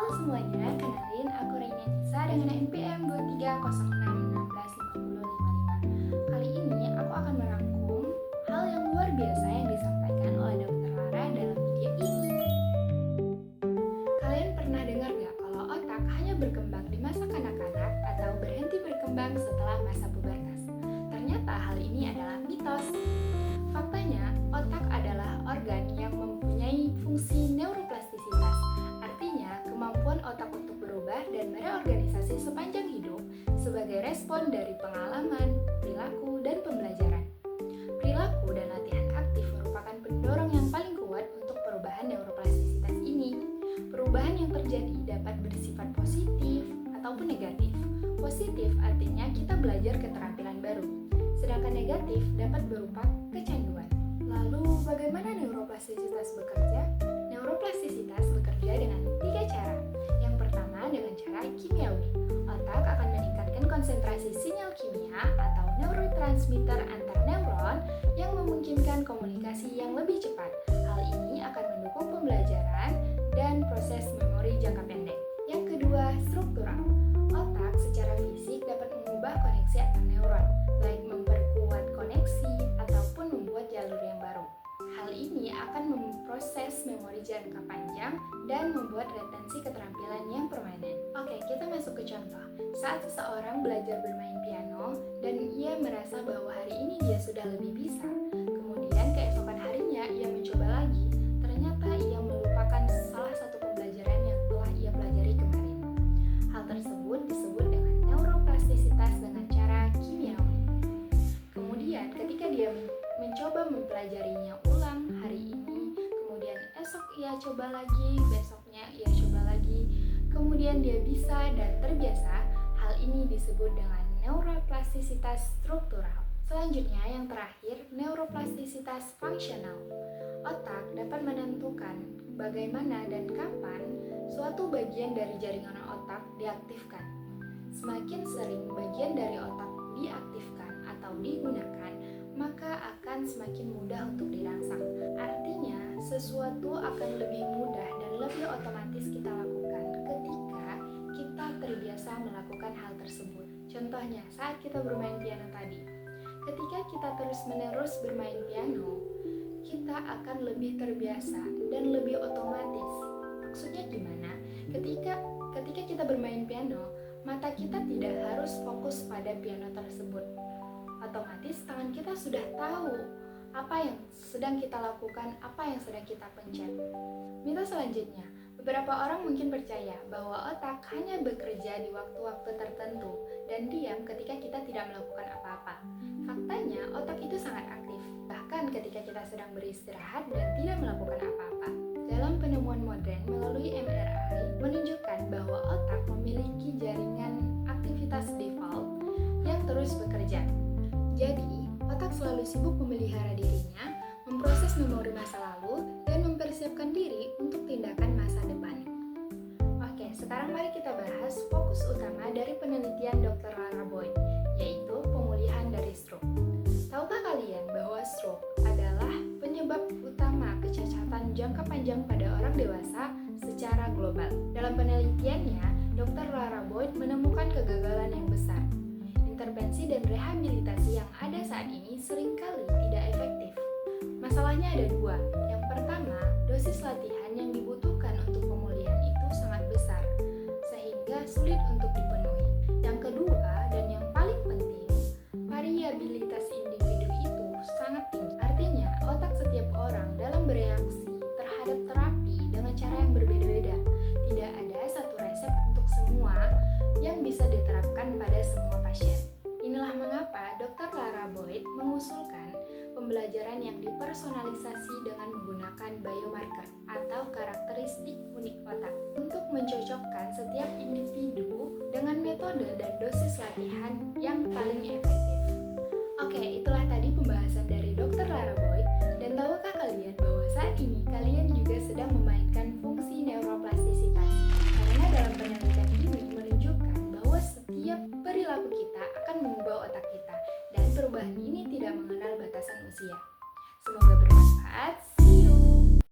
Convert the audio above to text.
semuanya, kenalin aku Reina Nisa dengan NPM 2306165055. Kali ini aku akan merangkum hal yang luar biasa yang disampaikan oleh Dr. Lara dalam video ini. Kalian pernah dengar gak kalau otak hanya berkembang di masa kanak-kanak atau berhenti berkembang setelah masa pubertas? Ternyata hal ini adalah mitos. Faktanya, otak adalah organ yang mempunyai fungsi neuroplastisitas. Artinya, kemampuan otak untuk berubah dan mereorganisasi sepanjang hidup sebagai respon dari pengalaman, perilaku, dan pembelajaran. Perilaku dan latihan aktif merupakan pendorong yang paling kuat untuk perubahan neuroplastisitas ini. Perubahan yang terjadi dapat bersifat positif ataupun negatif. Positif artinya kita belajar keterampilan baru, sedangkan negatif dapat berupa kecanduan. Lalu, bagaimana neuroplastisitas bekerja? Neuroplastisitas bekerja dengan 3 cara. Yang pertama dengan cara kimiawi. Otak akan meningkatkan konsentrasi sinyal kimia atau neurotransmitter antar neuron yang memungkinkan komunikasi yang lebih cepat. Hal ini akan mendukung pembelajaran dan proses memori jangka pendek. Yang kedua, struktural. Otak secara fisik dapat mengubah koneksi antar neuron, baik memperkuat koneksi ataupun membuat jalur yang baru. Hal ini akan memproses memori jangka panjang dan membuat retensi keterampilan yang permanen. Oke, kita masuk ke contoh. Saat seseorang belajar bermain piano dan ia merasa bahwa hari ini dia sudah lebih bisa, kemudian keesokan harinya ia mencoba lagi, ternyata ia melupakan salah satu pembelajaran yang telah ia pelajari kemarin. Hal tersebut disebut dengan neuroplastisitas dengan cara kimiawi. Kemudian ketika dia mencoba mempelajarinya ulang hari ini, kemudian esok ia coba lagi, besoknya ia coba lagi, kemudian dia bisa dan terbiasa. Hal ini disebut dengan neuroplastisitas struktural. Selanjutnya yang terakhir, neuroplastisitas fungsional. Otak dapat menentukan bagaimana dan kapan suatu bagian dari jaringan otak diaktifkan. Semakin sering bagian dari otak diaktifkan atau digunakan, maka akan semakin mudah untuk dirangsang. Artinya, sesuatu akan lebih mudah dan lebih otomatis kita lakukan ketika kita terbiasa melakukan hal tersebut. Contohnya, saat kita bermain piano tadi. Ketika kita terus-menerus bermain piano, kita akan lebih terbiasa dan lebih otomatis. Maksudnya gimana? Ketika kita bermain piano, mata kita tidak harus fokus pada piano tersebut. Otomatis tangan kita sudah tahu apa yang sedang kita lakukan, apa yang sedang kita pencet. Mitos selanjutnya, beberapa orang mungkin percaya bahwa otak hanya bekerja di waktu-waktu tertentu dan diam ketika kita tidak melakukan apa-apa. Faktanya, otak itu sangat aktif, bahkan ketika kita sedang beristirahat dan tidak melakukan apa-apa. Dalam penemuan modern melalui MRI menunjukkan bahwa otak memiliki jaringan aktivitas default yang terus bekerja. Jadi, otak selalu sibuk memelihara dirinya, memproses memori masa lalu, dan mempersiapkan diri untuk tindakan masa depan. Oke, sekarang mari kita bahas fokus utama dari penelitian Dr. Lara Boyd, yaitu pemulihan dari stroke. Tahukah kalian bahwa stroke adalah penyebab utama kecacatan jangka panjang pada orang dewasa secara global? Dalam penelitiannya, Dr. Lara Boyd menemukan kegagalan yang besar. Intervensi dan rehabilitasi yang ada saat ini seringkali tidak efektif. Masalahnya ada 2. Yang pertama, dosis latihan yang dibutuhkan untuk pemulihan itu sangat besar, sehingga sulit untuk dipenuhi. Yang kedua, dan yang paling penting, variabilitas individu itu sangat tinggi. Artinya, otak setiap orang dalam bereaksi terhadap terapi dengan cara yang berbeda-beda. Tidak ada satu resep untuk semua yang bisa diterapkan pada semua pasien. Inilah mengapa Dr. Lara Boyd mengusulkan pembelajaran yang dipersonalisasi dengan menggunakan biomarker atau karakteristik unik otak untuk mencocokkan setiap individu dengan metode dan dosis latihan yang paling efektif.